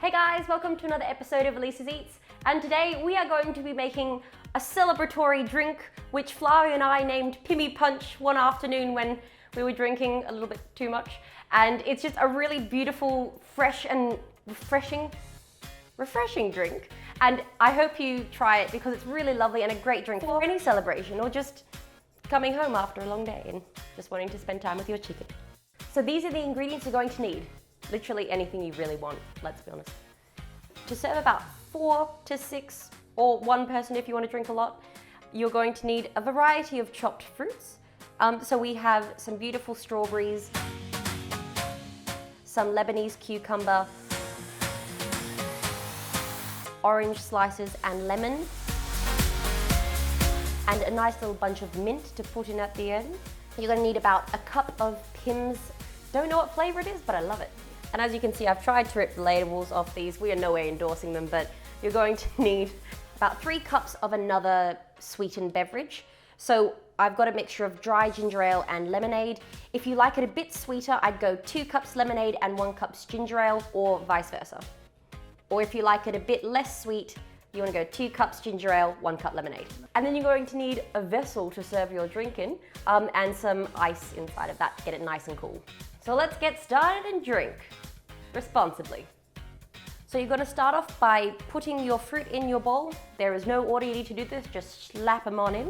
Hey guys, welcome to another episode of Elise's Eats, and today we are going to be making a celebratory drink which Flavia and I named Pimmy Punch one afternoon when we were drinking a little bit too much, and it's just a really beautiful, fresh and refreshing drink, and I hope you try it because it's really lovely and a great drink for any celebration or just coming home after a long day and just wanting to spend time with your chicken. So these are the ingredients you're going to need. Literally anything you really want, let's be honest. To serve about 4 to 6 or one person if you want to drink a lot, you're going to need a variety of chopped fruits. So we have some beautiful strawberries, some Lebanese cucumber, orange slices and lemon, and a nice little bunch of mint to put in at the end. You're going to need about a cup of Pimm's. Don't know what flavor it is, but I love it. And as you can see, I've tried to rip the labels off these. We are no way endorsing them, but you're going to need about 3 cups of another sweetened beverage. So I've got a mixture of dry ginger ale and lemonade. If you like it a bit sweeter, I'd go 2 cups lemonade and 1 cup ginger ale, or vice versa. Or if you like it a bit less sweet, you want to go 2 cups ginger ale, 1 cup lemonade. And then you're going to need a vessel to serve your drink in, and some ice inside of that to get it nice and cool. So let's get started and drink responsibly. So you're going to start off by putting your fruit in your bowl. There is no order you need to do this, just slap them on in.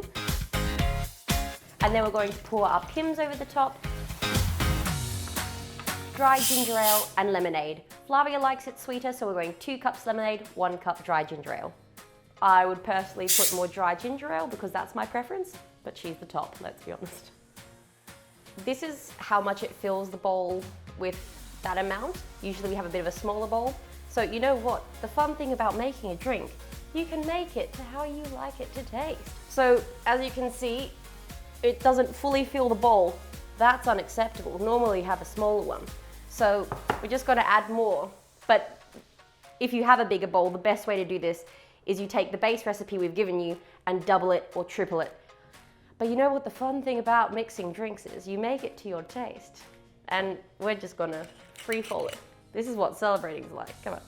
And then we're going to pour our Pimm's over the top, dry ginger ale and lemonade. Flavia likes it sweeter, so we're going 2 cups lemonade, 1 cup dry ginger ale. I would personally put more dry ginger ale because that's my preference, but she's the top, let's be honest. This is how much it fills the bowl with that amount. Usually we have a bit of a smaller bowl. So you know what? The fun thing about making a drink, you can make it to how you like it to taste. So as you can see, it doesn't fully fill the bowl. That's unacceptable. Normally you have a smaller one. So we're just gonna add more. But if you have a bigger bowl, the best way to do this is you take the base recipe we've given you and double it or triple it. But you know what the fun thing about mixing drinks is? You make it to your taste. And we're just gonna free fall it. This is what celebrating's like. Come on.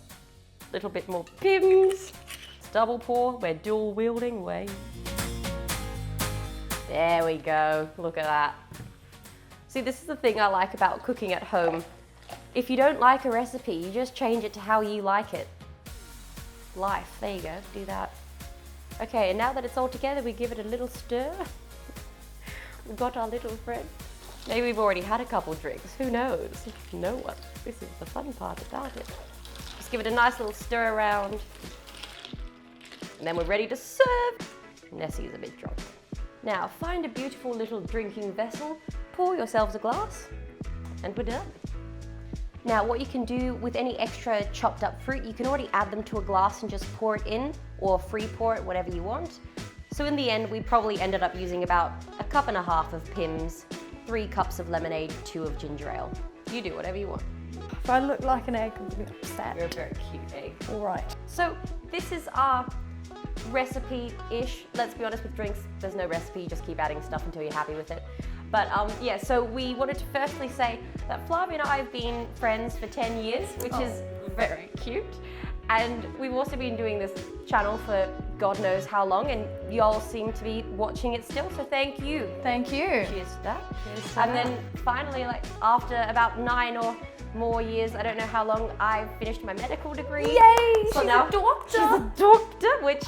Little bit more Pimm's. It's double pour, we're dual wielding way. There we go, look at that. See, this is the thing I like about cooking at home. If you don't like a recipe, you just change it to how you like it. Life, there you go, do that. Okay, and now that it's all together, we give it a little stir. We've got our little friend. Maybe we've already had a couple drinks, who knows? No one. This is the fun part about it. Just give it a nice little stir around. And then we're ready to serve. Nessie's a bit drunk. Now, find a beautiful little drinking vessel, pour yourselves a glass, and we're done. Now, what you can do with any extra chopped up fruit, you can already add them to a glass and just pour it in, or free pour it, whatever you want. So in the end, we probably ended up using about 1.5 cups of Pimm's, 3 cups of lemonade, 2 of ginger ale. You do whatever you want. If I look like an egg, I'm gonna be upset. You're a very cute egg. All right. So this is our recipe-ish. Let's be honest, with drinks, there's no recipe, you just keep adding stuff until you're happy with it. But yeah, so we wanted to firstly say that Flavia and I have been friends for 10 years, which is very cute. And we've also been doing this channel for God knows how long, and y'all seem to be watching it still, so thank you. Thank you. Cheers to that. Cheers to And that. then finally, like after about 9 or more years, I don't know how long, I finished my medical degree. Yay! So She's now a doctor. She's a doctor, which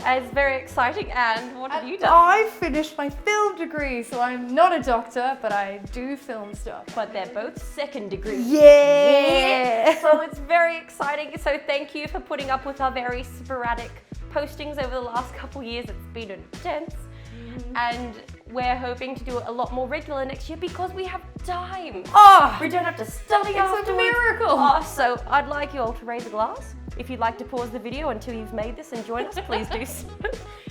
is very exciting. And what have you done? I finished my film degree, so I'm not a doctor, but I do film stuff. But they're both second degree. Yeah! So it's very exciting. So thank you for putting up with our very sporadic postings over the last couple years. It's been intense. And we're hoping to do it a lot more regular next year because we have time. Oh, We don't have to study it's afterwards. a miracle. Oh, so I'd like you all to raise a glass. If you'd like to pause the video until you've made this and join us, please do so.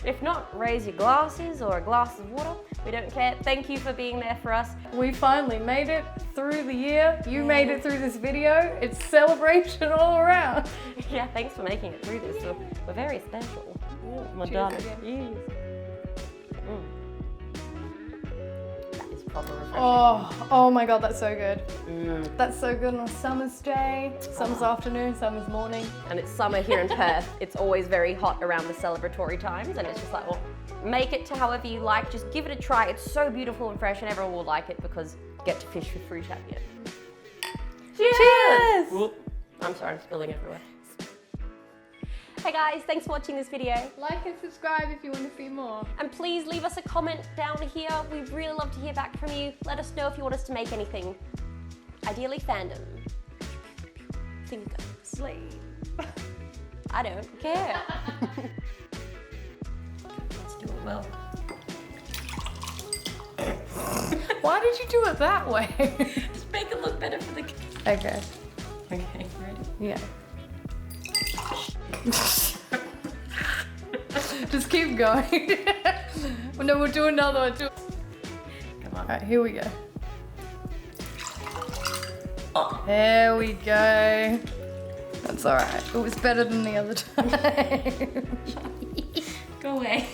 If not, raise your glasses or a glass of water. We don't care. Thank you for being there for us. We finally made it through the year. You made it through this video. It's celebration all around. Yeah, thanks for making it through this. We're very special. Madonna. again. Yes. That is proper refreshing. Oh my god, that's so good. That's so good on a summer's day, summer's afternoon, summer's morning. And it's summer here in Perth. It's always very hot around the celebratory times, and it's just like, well, make it to however you like. Just give it a try. It's so beautiful and fresh, and everyone will like it because you get to fish with fruit at the end. Cheers! Whoop. I'm sorry, I'm spilling everywhere. Hey guys, thanks for watching this video. Like and subscribe if you want to see more. And please leave us a comment down here. We'd really love to hear back from you. Let us know if you want us to make anything. Ideally fandom. Think slave. I don't care. Let's do it well. Why did you do it that way? Just make it look better for the kids. Okay. Okay, ready? Yeah. Just keep going. Well, no, we'll do another one. Come on. Alright, here we go. Oh. There we go. That's alright. It was better than the other time. Go away.